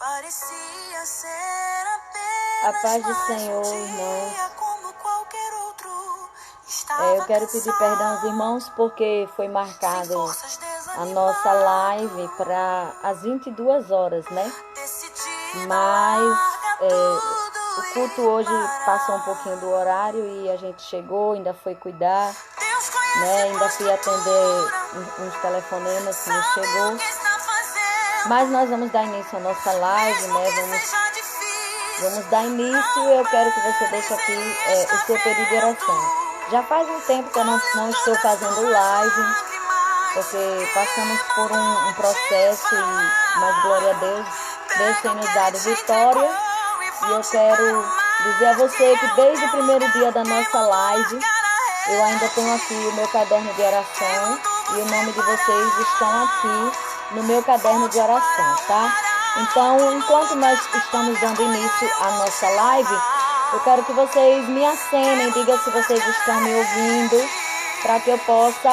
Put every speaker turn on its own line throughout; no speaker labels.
Parecia ser
A
apenas
paz do
mais
Senhor,
dia
irmãos.
como qualquer outro.
Eu quero pedir perdão aos irmãos porque foi marcado a nossa live para as 22 horas, né? Mas o culto hoje passou um pouquinho do horário e a gente chegou, ainda foi cuidar, né? Ainda fui atender uns telefonemas que nos chegou. Mas nós vamos dar início à nossa live, né? Vamos dar início. Eu quero que você deixe aqui o seu pedido de oração. Já faz um tempo que eu não estou fazendo live, porque passamos por um processo, mas glória a Deus, Deus tem nos dado vitória. E eu quero dizer a você que desde o primeiro dia da nossa live, eu ainda tenho aqui o meu caderno de oração e o nome de vocês estão aqui no meu caderno de oração, tá? Então, enquanto nós estamos dando início à nossa live, eu quero que vocês me acenem, digam se vocês estão me ouvindo, para que eu possa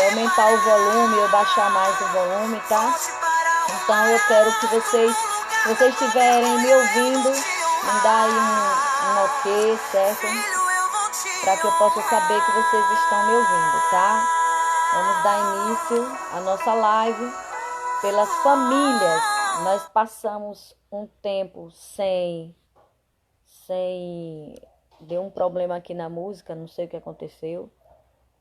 aumentar o volume ou baixar mais o volume, tá? Então, eu quero que vocês, se vocês estiverem me ouvindo, me dá aí um ok, certo? Para que eu possa saber que vocês estão me ouvindo, tá? Vamos dar início à nossa live pelas famílias. Nós passamos um tempo sem deu um problema aqui na música, não sei o que aconteceu,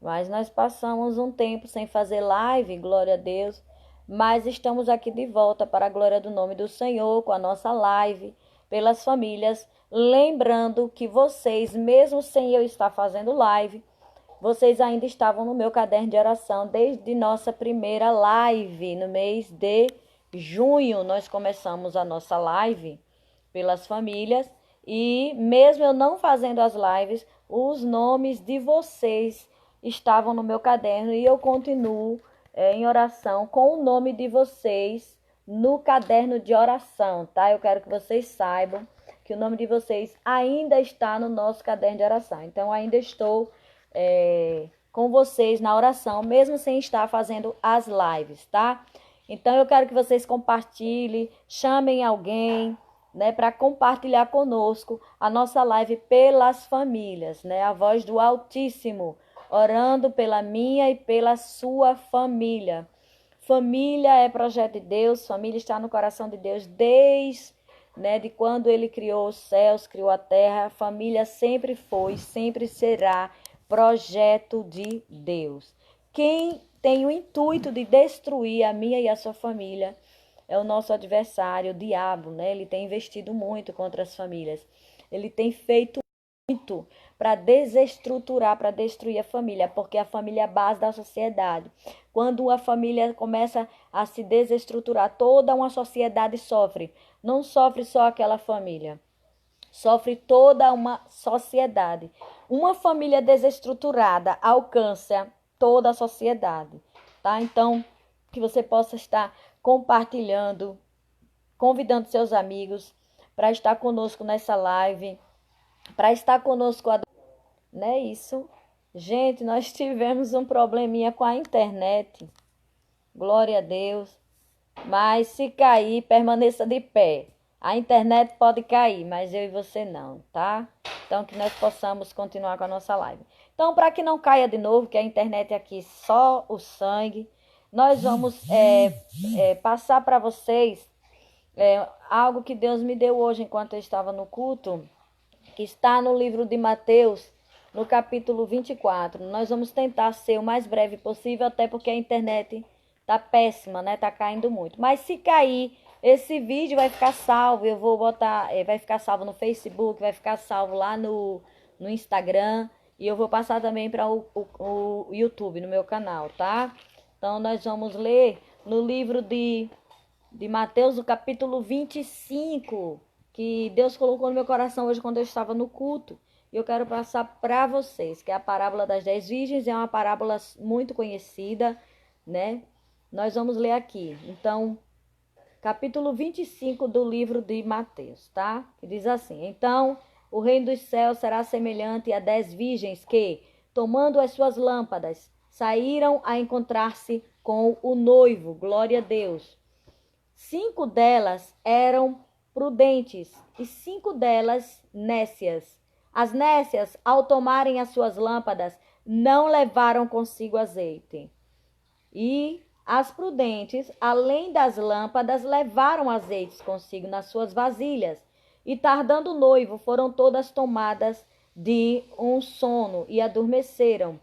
mas nós passamos um tempo sem fazer live, glória a Deus, mas estamos aqui de volta para a glória do nome do Senhor com a nossa live pelas famílias, lembrando que vocês, mesmo sem eu estar fazendo live, vocês ainda estavam no meu caderno de oração desde nossa primeira live, no mês de junho. Nós começamos a nossa live pelas famílias e mesmo eu não fazendo as lives, os nomes de vocês estavam no meu caderno e eu continuo em oração com o nome de vocês no caderno de oração, tá? Eu quero que vocês saibam que o nome de vocês ainda está no nosso caderno de oração. Então, ainda estou com vocês na oração, mesmo sem estar fazendo as lives, tá? Então, eu quero que vocês compartilhem, chamem alguém, né, para compartilhar conosco a nossa live pelas famílias, né? A voz do Altíssimo, orando pela minha e pela sua família. Família é projeto de Deus, família está no coração de Deus desde, né, de quando Ele criou os céus, criou a terra. Família sempre foi, sempre será projeto de Deus. Quem tem o intuito de destruir a minha e a sua família é o nosso adversário, o diabo, né? Ele tem investido muito contra as famílias. Ele tem feito muito para desestruturar, para destruir a família, porque a família é a base da sociedade. Quando a família começa a se desestruturar, toda uma sociedade sofre. Não sofre só aquela família, sofre toda uma sociedade. Uma família desestruturada alcança toda a sociedade, tá? Então, que você possa estar compartilhando, convidando seus amigos para estar conosco nessa live, para estar conosco, né? Isso. Gente, nós tivemos um probleminha com a internet. Glória a Deus. Mas se cair, permaneça de pé. A internet pode cair, mas eu e você não, tá? Então, que nós possamos continuar com a nossa live. Então, para que não caia de novo, que a internet aqui só o sangue, nós vamos passar para vocês algo que Deus me deu hoje enquanto eu estava no culto, que está no livro de Mateus, no capítulo 24. Nós vamos tentar ser o mais breve possível, até porque a internet tá péssima, né? Tá caindo muito. Mas se cair, esse vídeo vai ficar salvo. Eu vou botar, vai ficar salvo no Facebook, vai ficar salvo lá no Instagram. E eu vou passar também para o YouTube, no meu canal, tá? Então, nós vamos ler no livro de Mateus, o capítulo 25, que Deus colocou no meu coração hoje quando eu estava no culto. E eu quero passar para vocês, que é a parábola das 10 virgens, é uma parábola muito conhecida, né? Nós vamos ler aqui. Então, capítulo 25 do livro de Mateus, tá? Que diz assim: Então, o reino dos céus será semelhante a 10 virgens que, tomando as suas lâmpadas, saíram a encontrar-se com o noivo. Glória a Deus. 5 delas eram prudentes e 5 delas nécias. As nécias, ao tomarem as suas lâmpadas, não levaram consigo azeite. E as prudentes, além das lâmpadas, levaram azeites consigo nas suas vasilhas. E tardando o noivo, foram todas tomadas de um sono e adormeceram.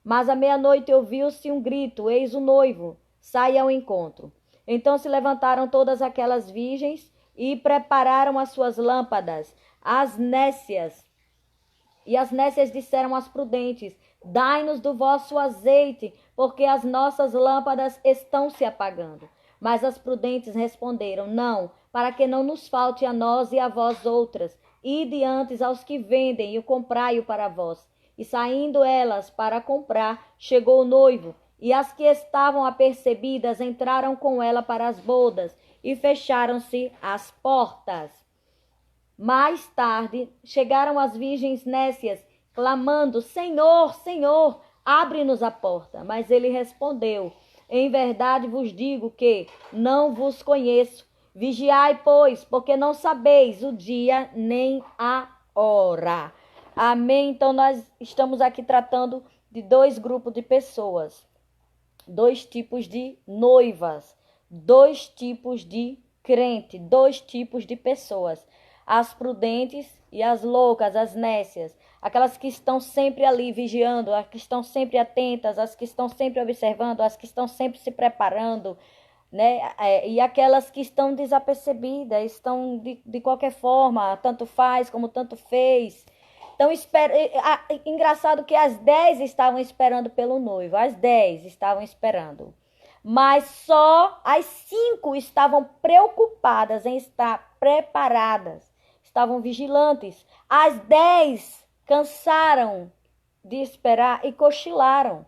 Mas à meia-noite ouviu-se um grito: eis o noivo, sai ao encontro. Então se levantaram todas aquelas virgens e prepararam as suas lâmpadas. As nécias disseram às prudentes: dai-nos do vosso azeite, porque as nossas lâmpadas estão se apagando. Mas as prudentes responderam: não, para que não nos falte a nós e a vós outras. Ide antes aos que vendem e comprai-o para vós. E saindo elas para comprar, chegou o noivo, e as que estavam apercebidas entraram com ela para as bodas, e fecharam-se as portas. Mais tarde, chegaram as virgens nécias, clamando: Senhor, Senhor, abre-nos a porta. Mas ele respondeu: em verdade vos digo que não vos conheço. Vigiai, pois, porque não sabeis o dia nem a hora. Amém? Então, nós estamos aqui tratando de 2 grupos de pessoas, 2 tipos de noivas, 2 tipos de crente, 2 tipos de pessoas. As prudentes e as loucas, as nécias, aquelas que estão sempre ali vigiando, as que estão sempre atentas, as que estão sempre observando, as que estão sempre se preparando, né? E aquelas que estão desapercebidas, estão de qualquer forma, tanto faz como tanto fez. Então, engraçado que as 10 estavam esperando pelo noivo, as 10 estavam esperando. Mas só as 5 estavam preocupadas em estar preparadas, estavam vigilantes. As 10 cansaram de esperar e cochilaram.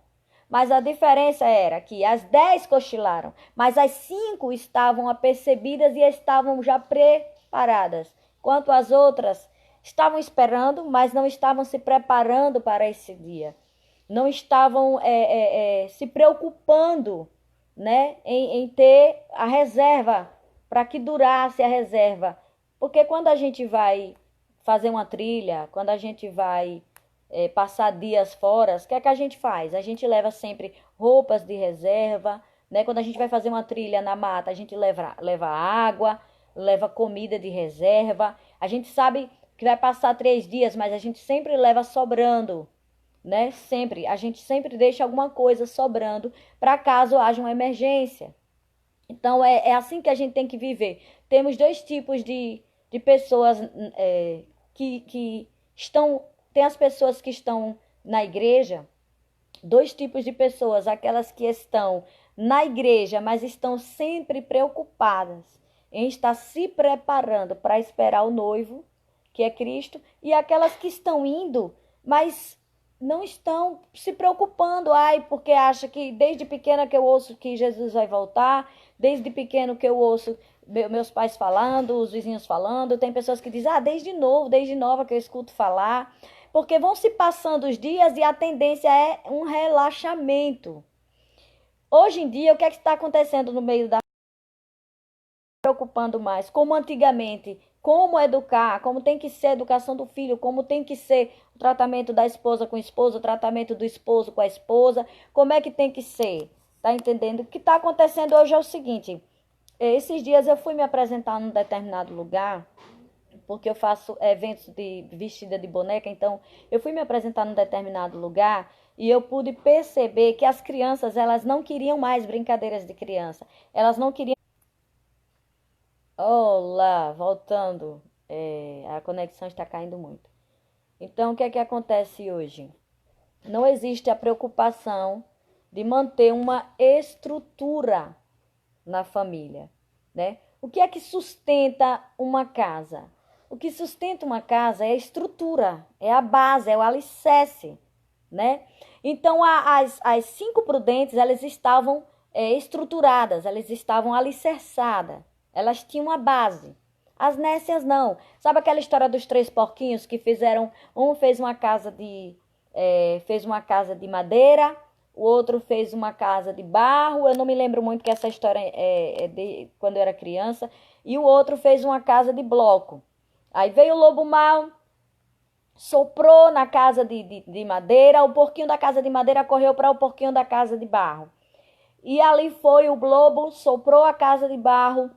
Mas a diferença era que as 10 cochilaram, mas as 5 estavam apercebidas e estavam já preparadas. Quanto às outras, estavam esperando, mas não estavam se preparando para esse dia. Não estavam se preocupando, né, em ter a reserva, para que durasse a reserva. Porque quando a gente vai fazer uma trilha, quando a gente vai passar dias fora, o que é que a gente faz? A gente leva sempre roupas de reserva, né? Quando a gente vai fazer uma trilha na mata, a gente leva água, leva comida de reserva. A gente sabe que vai passar 3 dias, mas a gente sempre leva sobrando, né? A gente sempre deixa alguma coisa sobrando para caso haja uma emergência. Então, é assim que a gente tem que viver. Temos 2 tipos de pessoas que estão... Tem as pessoas que estão na igreja, 2 tipos de pessoas. Aquelas que estão na igreja, mas estão sempre preocupadas em estar se preparando para esperar o noivo, que é Cristo. E aquelas que estão indo, mas não estão se preocupando. Porque acha que desde pequena que eu ouço que Jesus vai voltar, desde pequeno que eu ouço meus pais falando, os vizinhos falando. Tem pessoas que dizem, desde nova que eu escuto falar. Porque vão se passando os dias e a tendência é um relaxamento. Hoje em dia, o que é que está acontecendo no meio da... preocupando mais, como antigamente, como educar, como tem que ser a educação do filho, como tem que ser o tratamento da esposa com o esposo, o tratamento do esposo com a esposa, como é que tem que ser, tá entendendo? O que está acontecendo hoje é o seguinte: esses dias eu fui me apresentar num determinado lugar, porque eu faço eventos de vestida de boneca, então eu fui me apresentar num determinado lugar e eu pude perceber que as crianças, elas não queriam mais brincadeiras de criança, elas não queriam... Olá, voltando, a conexão está caindo muito. Então, o que é que acontece hoje? Não existe a preocupação de manter uma estrutura na família, né? O que é que sustenta uma casa? O que sustenta uma casa é a estrutura, é a base, é o alicerce, né? Então, as 5 prudentes, elas estavam estruturadas, elas estavam alicerçadas, elas tinham uma base. As nécias não. Sabe aquela história dos 3 porquinhos que fizeram... Um fez uma casa de madeira, o outro fez uma casa de barro. Eu não me lembro muito, que essa história é de quando eu era criança. E o outro fez uma casa de bloco. Aí veio o lobo mau, soprou na casa de madeira. O porquinho da casa de madeira correu para o porquinho da casa de barro. E ali foi o lobo, soprou a casa de barro.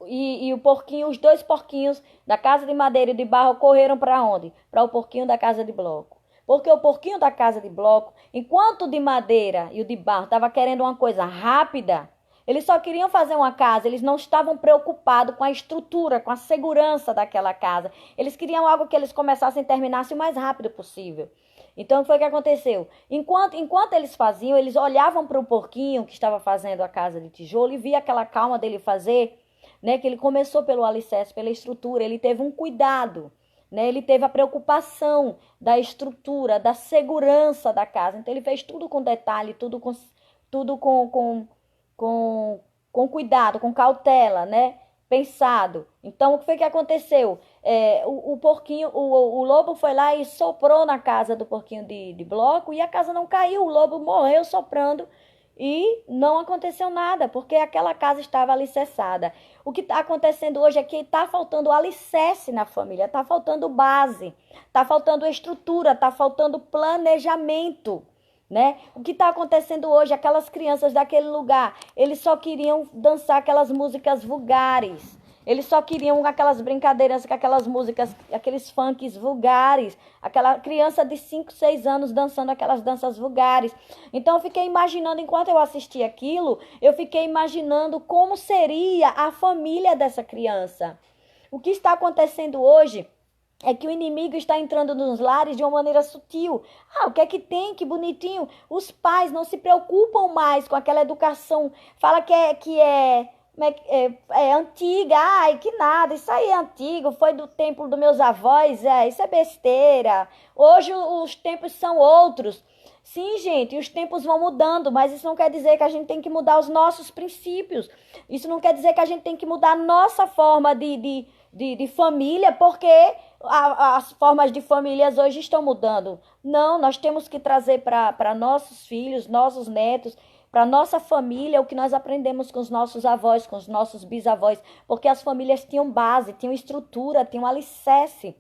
E o porquinho, os dois porquinhos da casa de madeira e de barro correram para onde? Para o porquinho da casa de bloco. Porque o porquinho da casa de bloco, enquanto o de madeira e o de barro estava querendo uma coisa rápida, eles só queriam fazer uma casa, eles não estavam preocupados com a estrutura, com a segurança daquela casa. Eles queriam algo que eles começassem e terminassem o mais rápido possível. Então, foi o que aconteceu. Enquanto eles faziam, eles olhavam para o porquinho que estava fazendo a casa de tijolo e via aquela calma dele fazer, né? Que ele começou pelo alicerce, pela estrutura, ele teve um cuidado, né? Ele teve a preocupação da estrutura, da segurança da casa. Então, ele fez tudo com detalhe, tudo com cuidado, com cautela, né? Pensado. Então, o que foi que aconteceu? O porquinho, o lobo foi lá e soprou na casa do porquinho de bloco e a casa não caiu. O lobo morreu soprando e não aconteceu nada, porque aquela casa estava alicerçada. O que está acontecendo hoje é que está faltando alicerce na família, está faltando base, está faltando estrutura, está faltando planejamento, né? O que está acontecendo hoje, aquelas crianças daquele lugar, eles só queriam dançar aquelas músicas vulgares. Eles só queriam aquelas brincadeiras com aquelas músicas, aqueles funks vulgares. Aquela criança de 5, 6 anos dançando aquelas danças vulgares. Então eu fiquei imaginando, enquanto eu assistia aquilo, eu fiquei imaginando como seria a família dessa criança. O que está acontecendo hoje é que o inimigo está entrando nos lares de uma maneira sutil. O que é que tem? Que bonitinho. Os pais não se preocupam mais com aquela educação. Fala que é antiga. Ai, que nada. Isso aí é antigo. Foi do tempo dos meus avós. Isso é besteira. Hoje os tempos são outros. Sim, gente, os tempos vão mudando, mas isso não quer dizer que a gente tem que mudar os nossos princípios. Isso não quer dizer que a gente tem que mudar a nossa forma de família, porque as formas de famílias hoje estão mudando. Não, nós temos que trazer para nossos filhos, nossos netos, para nossa família, o que nós aprendemos com os nossos avós, com os nossos bisavós, porque as famílias tinham base, tinham estrutura, tinham alicerce.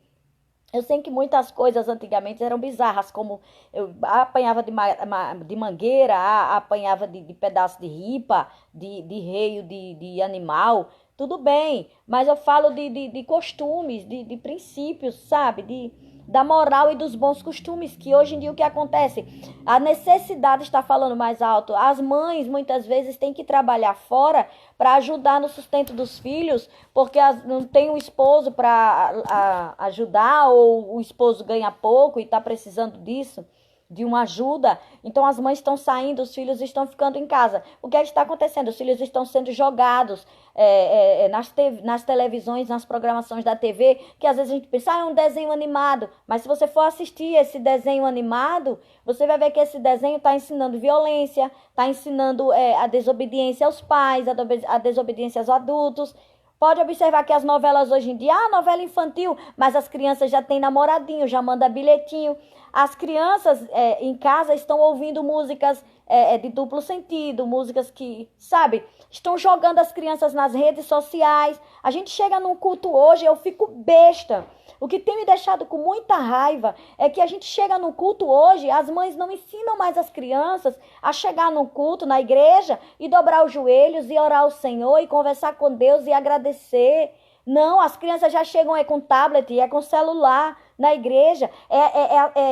Eu sei que muitas coisas antigamente eram bizarras, como eu apanhava de mangueira, apanhava de pedaço de ripa, de reio de animal. Tudo bem, mas eu falo de costumes, de princípios, sabe? Da moral e dos bons costumes, que hoje em dia o que acontece? A necessidade está falando mais alto. As mães muitas vezes têm que trabalhar fora para ajudar no sustento dos filhos, porque não tem um esposo para ajudar, ou o esposo ganha pouco e está precisando disso, de uma ajuda. Então as mães estão saindo, os filhos estão ficando em casa. O que é que está acontecendo? Os filhos estão sendo jogados nas televisões, nas programações da TV, que às vezes a gente pensa, é um desenho animado, mas se você for assistir esse desenho animado, você vai ver que esse desenho está ensinando violência, está ensinando a desobediência aos pais, a desobediência aos adultos. Pode observar que as novelas hoje em dia, novela infantil, mas as crianças já têm namoradinho, já manda bilhetinho. As crianças em casa estão ouvindo músicas de duplo sentido, músicas que, sabe, estão jogando as crianças nas redes sociais. A gente chega num culto hoje, eu fico besta. O que tem me deixado com muita raiva é que a gente chega no culto hoje, as mães não ensinam mais as crianças a chegar no culto, na igreja, e dobrar os joelhos e orar ao Senhor e conversar com Deus e agradecer. Não, as crianças já chegam com tablet, com celular na igreja,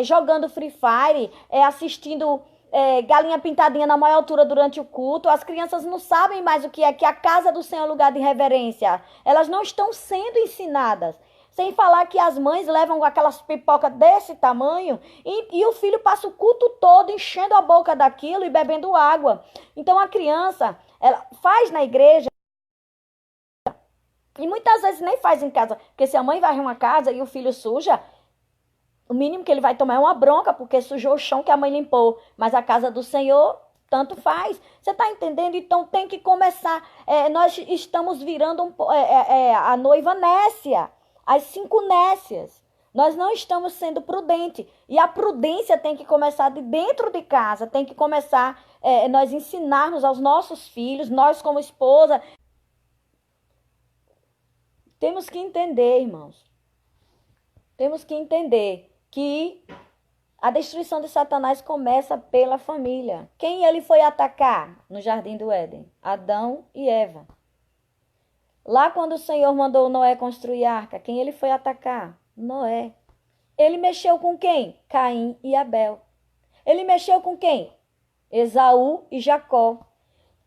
jogando Free Fire, assistindo galinha pintadinha na maior altura durante o culto. As crianças não sabem mais o que é que a casa do Senhor é lugar de reverência. Elas não estão sendo ensinadas. Sem falar que as mães levam aquelas pipocas desse tamanho e o filho passa o culto todo enchendo a boca daquilo e bebendo água. Então a criança, ela faz na igreja e muitas vezes nem faz em casa. Porque se a mãe varre uma casa e o filho suja, o mínimo que ele vai tomar é uma bronca, porque sujou o chão que a mãe limpou. Mas a casa do Senhor, tanto faz. Você está entendendo? Então tem que começar. Nós estamos virando a noiva nécia. As 5 nécias. Nós não estamos sendo prudentes. E a prudência tem que começar de dentro de casa. Tem que começar, nós ensinarmos aos nossos filhos, nós como esposa. Temos que entender, irmãos. Temos que entender que a destruição de Satanás começa pela família. Quem ele foi atacar no Jardim do Éden? Adão e Eva. Lá quando o Senhor mandou Noé construir a arca, quem ele foi atacar? Noé. Ele mexeu com quem? Caim e Abel. Ele mexeu com quem? Esaú e Jacó.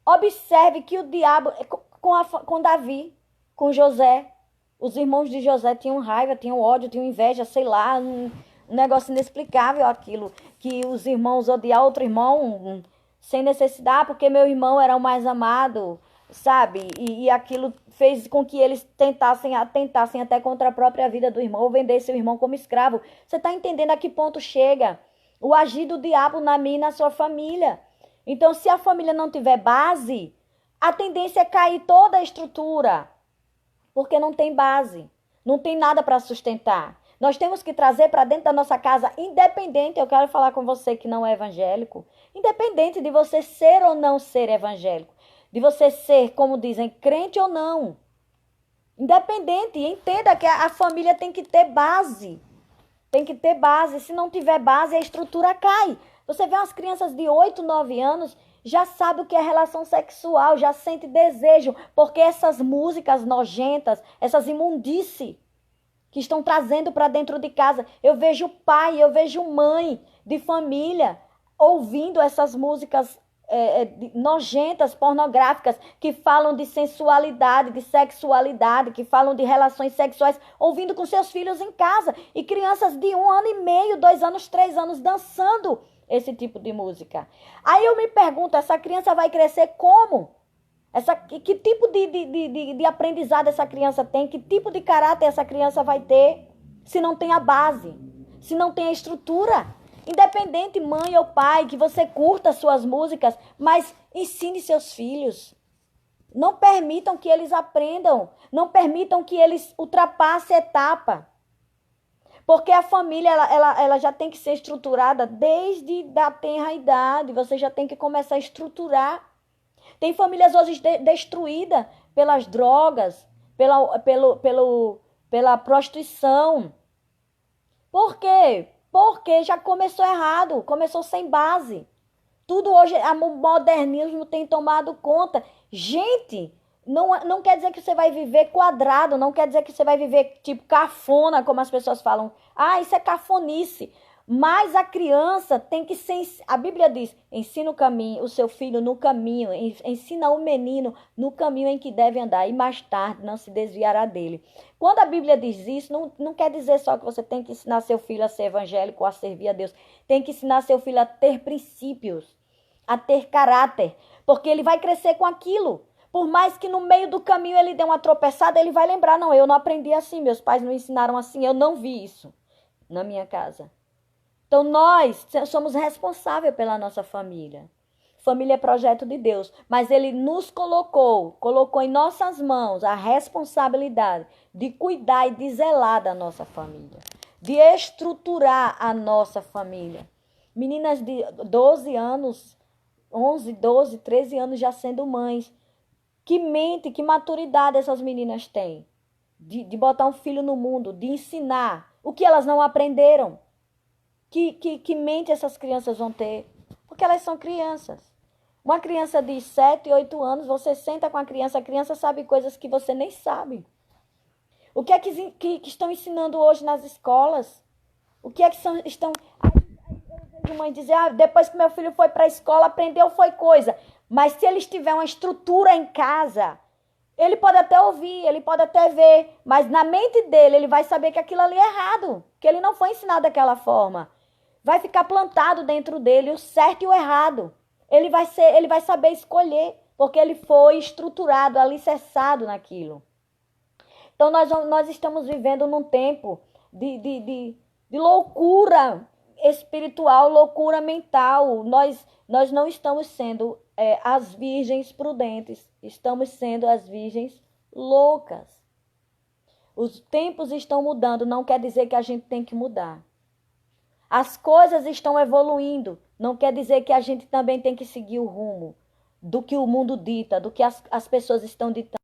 Observe que o diabo, com Davi, com José, os irmãos de José tinham raiva, tinham ódio, tinham inveja, sei lá, um negócio inexplicável aquilo, que os irmãos odiavam outro irmão sem necessidade, porque meu irmão era o mais amado, sabe? E aquilo fez com que eles tentassem até contra a própria vida do irmão, ou vendessem o irmão como escravo. Você está entendendo a que ponto chega o agir do diabo na minha e na sua família? Então, se a família não tiver base, a tendência é cair toda a estrutura, porque não tem base, não tem nada para sustentar. Nós temos que trazer para dentro da nossa casa, independente, eu quero falar com você que não é evangélico, independente de você ser ou não ser evangélico, de você ser, como dizem, crente ou não. Independente, entenda que a família tem que ter base. Tem que ter base. Se não tiver base, a estrutura cai. Você vê umas crianças de 8, 9 anos, já sabe o que é relação sexual, já sente desejo, porque essas músicas nojentas, essas imundícies que estão trazendo para dentro de casa. Eu vejo pai, eu vejo mãe de família ouvindo essas músicas nojentas, pornográficas, que falam de sensualidade, de sexualidade, que falam de relações sexuais, ouvindo com seus filhos em casa. E crianças de 1 ano e meio, 2 anos, 3 anos dançando esse tipo de música. Aí eu me pergunto, essa criança vai crescer como? Que tipo de aprendizado essa criança tem? Que tipo de caráter essa criança vai ter se não tem a base? Se não tem a estrutura? Independente, mãe ou pai, que você curta suas músicas, mas ensine seus filhos. Não permitam que eles aprendam. Não permitam que eles ultrapassem a etapa. Porque a família, ela já tem que ser estruturada desde a tenra idade. Você já tem que começar a estruturar. Tem famílias hoje destruídas pelas drogas, pela prostituição. Por quê? Porque já começou errado, começou sem base. Tudo hoje, o modernismo tem tomado conta. Gente, não quer dizer que você vai viver quadrado, não quer dizer que você vai viver tipo cafona, como as pessoas falam. Ah, isso é cafonice. Mas a criança tem que ser... A Bíblia diz, ensina o seu filho no caminho, ensina o menino no caminho em que deve andar, e mais tarde não se desviará dele. Quando a Bíblia diz isso, não quer dizer só que você tem que ensinar seu filho a ser evangélico, a servir a Deus. Tem que ensinar seu filho a ter princípios, a ter caráter, porque ele vai crescer com aquilo. Por mais que no meio do caminho ele dê uma tropeçada, ele vai lembrar, não, eu não aprendi assim, meus pais não ensinaram assim, eu não vi isso na minha casa. Então, nós somos responsáveis pela nossa família. Família é projeto de Deus, mas Ele nos colocou em nossas mãos a responsabilidade de cuidar e de zelar da nossa família, de estruturar a nossa família. Meninas de 12 anos, 11, 12, 13 anos já sendo mães. Que mente, que maturidade essas meninas têm de botar um filho no mundo, de ensinar o que elas não aprenderam. Que mente essas crianças vão ter? Porque elas são crianças. Uma criança de 7, 8 anos, você senta com a criança sabe coisas que você nem sabe. O que é que estão ensinando hoje nas escolas? O que é que estão... Eu vejo mãe dizer, depois que meu filho foi para a escola, aprendeu, foi coisa. Mas se ele tiver uma estrutura em casa, ele pode até ouvir, ele pode até ver, mas na mente dele, ele vai saber que aquilo ali é errado, que ele não foi ensinado daquela forma. Vai ficar plantado dentro dele o certo e o errado. Ele vai saber escolher, porque ele foi estruturado, alicerçado naquilo. Então, nós estamos vivendo num tempo de loucura espiritual, loucura mental. Nós não estamos sendo as virgens prudentes, estamos sendo as virgens loucas. Os tempos estão mudando, não quer dizer que a gente tem que mudar. As coisas estão evoluindo, não quer dizer que a gente também tem que seguir o rumo do que o mundo dita, do que as pessoas estão ditando.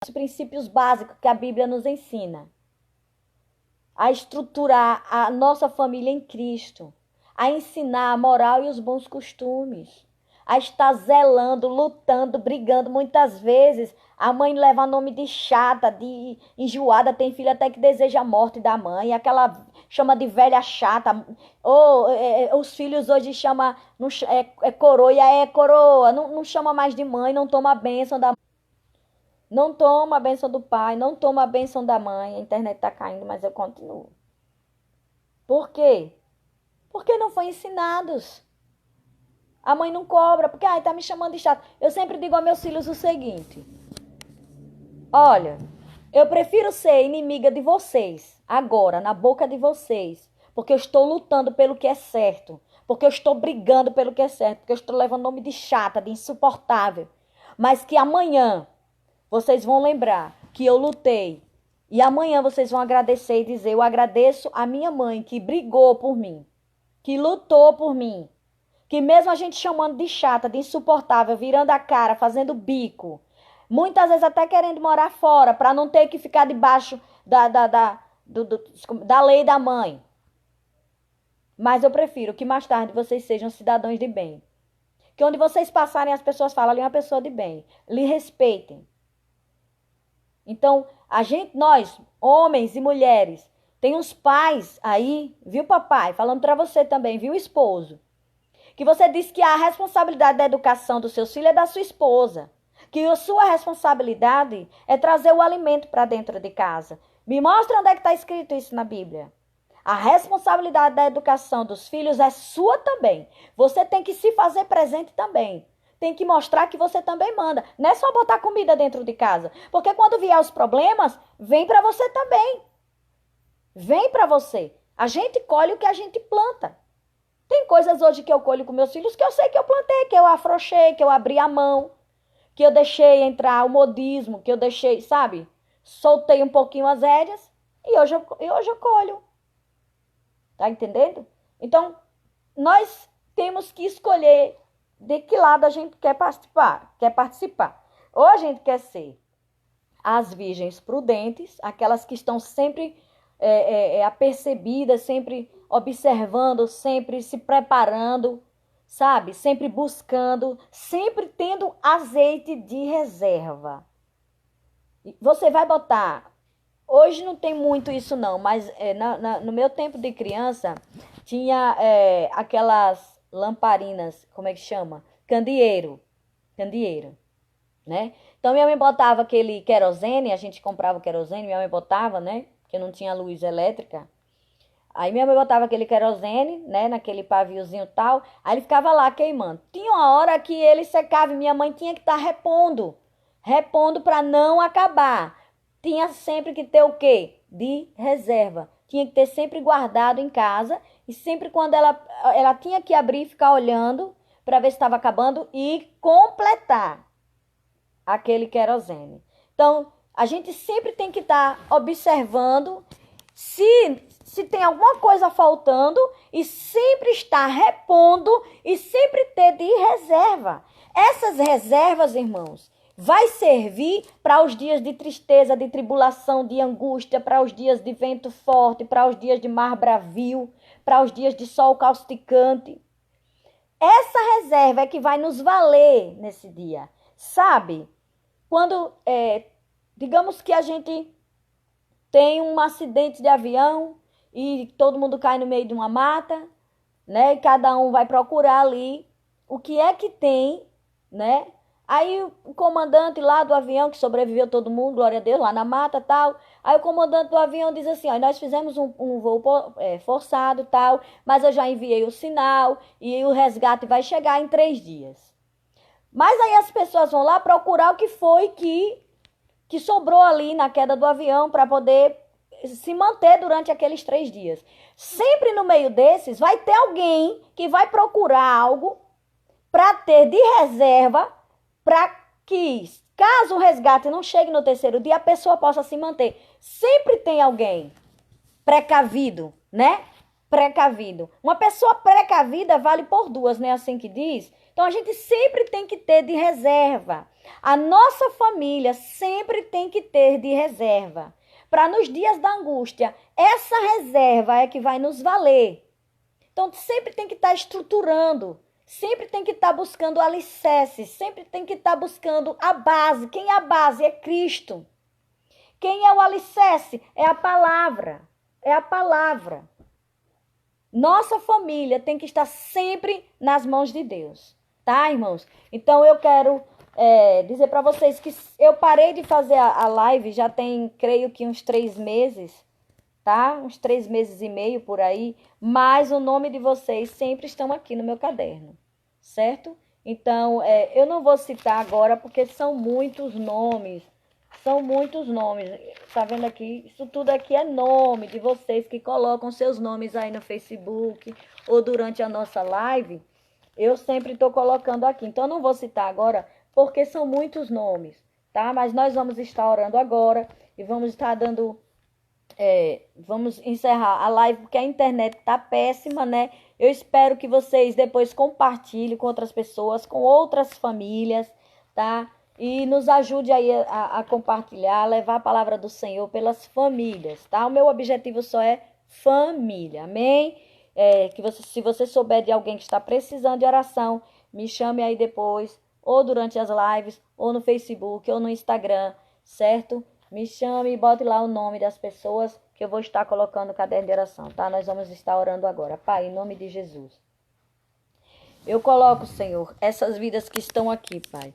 Os princípios básicos que a Bíblia nos ensina. A estruturar a nossa família em Cristo. A ensinar a moral e os bons costumes. A estar zelando, lutando, brigando. Muitas vezes a mãe leva nome de chata, de enjoada. Tem filho até que deseja a morte da mãe. Aquela chama de velha chata. Os filhos hoje chamam coroa, é coroa. Não chama mais de mãe, não toma a bênção da mãe. Não toma a bênção do pai, não toma a bênção da mãe. A internet tá caindo, mas eu continuo. Por quê? Porque não foi ensinados. A mãe não cobra, porque tá me chamando de chato. Eu sempre digo aos meus filhos o seguinte. Olha, eu prefiro ser inimiga de vocês, agora, na boca de vocês. Porque eu estou lutando pelo que é certo. Porque eu estou brigando pelo que é certo. Porque eu estou levando nome de chata, de insuportável. Mas que amanhã vocês vão lembrar que eu lutei. E amanhã vocês vão agradecer e dizer, eu agradeço a minha mãe que brigou por mim. Que lutou por mim. Que mesmo a gente chamando de chata, de insuportável, virando a cara, fazendo bico. Muitas vezes até querendo morar fora, para não ter que ficar debaixo da lei da mãe. Mas eu prefiro que mais tarde vocês sejam cidadãos de bem. Que onde vocês passarem as pessoas falam, ali é uma pessoa de bem. Lhe respeitem. Então, nós, homens e mulheres, tem uns pais aí, viu papai, falando para você também, viu esposo, que você diz que a responsabilidade da educação dos seus filhos é da sua esposa, que a sua responsabilidade é trazer o alimento para dentro de casa. Me mostra onde é que está escrito isso na Bíblia. A responsabilidade da educação dos filhos é sua também. Você tem que se fazer presente também. Tem que mostrar que você também manda. Não é só botar comida dentro de casa. Porque quando vier os problemas, vem para você também. Vem para você. A gente colhe o que a gente planta. Tem coisas hoje que eu colho com meus filhos que eu sei que eu plantei, que eu afrouxei, que eu abri a mão, que eu deixei entrar o modismo, que eu deixei, sabe? Soltei um pouquinho as rédeas e hoje eu colho. Tá entendendo? Então, nós temos que escolher de que lado a gente quer participar. Ou a gente quer ser as virgens prudentes, aquelas que estão sempre apercebidas, sempre observando, sempre se preparando, sabe? Sempre buscando, sempre tendo azeite de reserva. Você vai botar... Hoje não tem muito isso não, mas no meu tempo de criança tinha aquelas lamparinas, como é que chama? Candeeiro, né? Então minha mãe botava aquele querosene, a gente comprava o querosene, minha mãe botava, né? Porque não tinha luz elétrica. Aí minha mãe botava aquele querosene, né? Naquele paviozinho e tal, aí ele ficava lá queimando. Tinha uma hora que ele secava e minha mãe tinha que estar repondo para não acabar. Tinha sempre que ter o quê? De reserva. Tinha que ter sempre guardado em casa. E sempre quando ela tinha que abrir e ficar olhando para ver se estava acabando e completar aquele querosene. Então, a gente sempre tem que estar observando se tem alguma coisa faltando e sempre estar repondo e sempre ter de reserva. Essas reservas, irmãos, vai servir para os dias de tristeza, de tribulação, de angústia, para os dias de vento forte, para os dias de mar bravio, para os dias de sol causticante. Essa reserva é que vai nos valer nesse dia. Sabe? Quando, digamos que a gente tem um acidente de avião e todo mundo cai no meio de uma mata, né? E cada um vai procurar ali o que é que tem, né? Aí o comandante lá do avião, que sobreviveu todo mundo, glória a Deus, lá na mata e tal. Aí o comandante do avião diz assim, ó, nós fizemos um voo forçado e tal, mas eu já enviei o sinal e o resgate vai chegar em 3 dias. Mas aí as pessoas vão lá procurar o que foi que sobrou ali na queda do avião para poder se manter durante aqueles 3 dias. Sempre no meio desses vai ter alguém que vai procurar algo para ter de reserva para que, caso o resgate não chegue no terceiro dia, a pessoa possa se manter. Sempre tem alguém precavido, né? Precavido. Uma pessoa precavida vale por duas, né? Assim que diz. Então a gente sempre tem que ter de reserva. A nossa família sempre tem que ter de reserva. Para nos dias da angústia, essa reserva é que vai nos valer. Então sempre tem que estar estruturando. Sempre tem que estar buscando alicerce. Sempre tem que estar buscando a base. Quem é a base? É Cristo. Quem é o alicerce? É a palavra. É a palavra. Nossa família tem que estar sempre nas mãos de Deus. Tá, irmãos? Então eu quero dizer para vocês que eu parei de fazer a live já tem, creio que uns 3 meses, tá? Uns 3 meses e meio por aí. Mas o nome de vocês sempre estão aqui no meu caderno, certo? Então, eu não vou citar agora porque são muitos nomes. São muitos nomes. Tá vendo aqui? Isso tudo aqui é nome de vocês que colocam seus nomes aí no Facebook ou durante a nossa live. Eu sempre estou colocando aqui. Então, eu não vou citar agora porque são muitos nomes, tá? Mas nós vamos estar orando agora e vamos estar dando... vamos encerrar a live porque a internet tá péssima, né? Eu espero que vocês depois compartilhem com outras pessoas, com outras famílias, tá? E nos ajude aí a compartilhar, a levar a palavra do Senhor pelas famílias, tá? O meu objetivo só é família, amém? Se você souber de alguém que está precisando de oração, me chame aí depois, ou durante as lives, ou no Facebook, ou no Instagram, certo? Me chame e bote lá o nome das pessoas que eu vou estar colocando no caderno de oração, tá? Nós vamos estar orando agora. Pai, em nome de Jesus. Eu coloco, Senhor, essas vidas que estão aqui, Pai.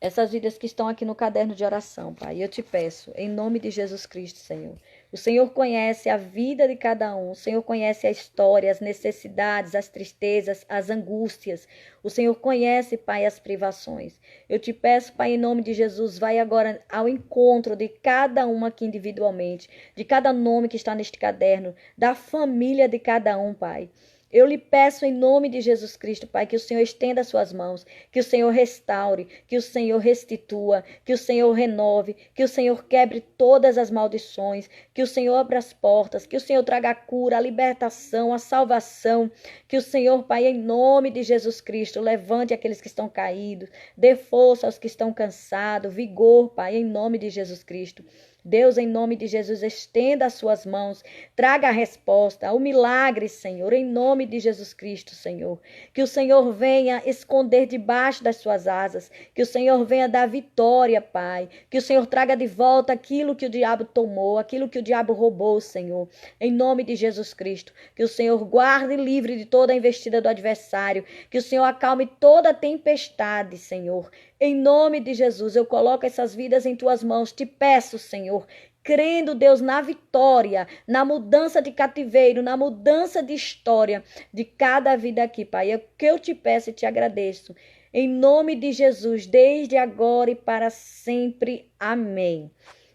Essas vidas que estão aqui no caderno de oração, Pai. Eu te peço, em nome de Jesus Cristo, Senhor. O Senhor conhece a vida de cada um. O Senhor conhece a história, as necessidades, as tristezas, as angústias. O Senhor conhece, Pai, as privações. Eu te peço, Pai, em nome de Jesus, vai agora ao encontro de cada um aqui individualmente, de cada nome que está neste caderno, da família de cada um, Pai. Eu lhe peço em nome de Jesus Cristo, Pai, que o Senhor estenda as suas mãos, que o Senhor restaure, que o Senhor restitua, que o Senhor renove, que o Senhor quebre todas as maldições, que o Senhor abra as portas, que o Senhor traga a cura, a libertação, a salvação, que o Senhor, Pai, em nome de Jesus Cristo, levante aqueles que estão caídos, dê força aos que estão cansados, vigor, Pai, em nome de Jesus Cristo. Deus, em nome de Jesus, estenda as suas mãos, traga a resposta, o milagre, Senhor, em nome de Jesus Cristo, Senhor. Que o Senhor venha esconder debaixo das suas asas, que o Senhor venha dar vitória, Pai, que o Senhor traga de volta aquilo que o diabo tomou, aquilo que o diabo roubou, Senhor, em nome de Jesus Cristo. Que o Senhor guarde livre de toda a investida do adversário, que o Senhor acalme toda a tempestade, Senhor. Em nome de Jesus, eu coloco essas vidas em tuas mãos. Te peço, Senhor, crendo, Deus, na vitória, na mudança de cativeiro, na mudança de história de cada vida aqui, Pai. É o que eu te peço e te agradeço. Em nome de Jesus, desde agora e para sempre. Amém.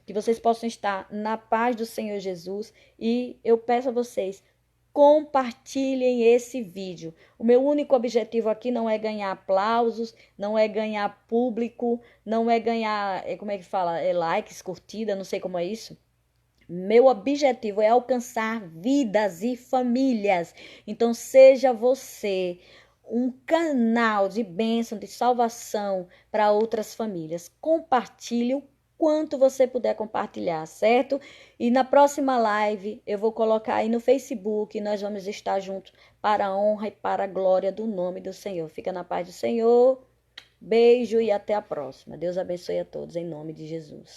Que vocês possam estar na paz do Senhor Jesus. E eu peço a vocês, compartilhem esse vídeo. O meu único objetivo aqui não é ganhar aplausos, não é ganhar público, não é ganhar, como é que fala, likes, curtida, não sei como é isso. Meu objetivo é alcançar vidas e famílias. Então seja você um canal de bênção, de salvação para outras famílias. Compartilhe o quanto você puder compartilhar, certo? E na próxima live eu vou colocar aí no Facebook, nós vamos estar juntos para a honra e para a glória do nome do Senhor. Fica na paz do Senhor, beijo e até a próxima. Deus abençoe a todos em nome de Jesus.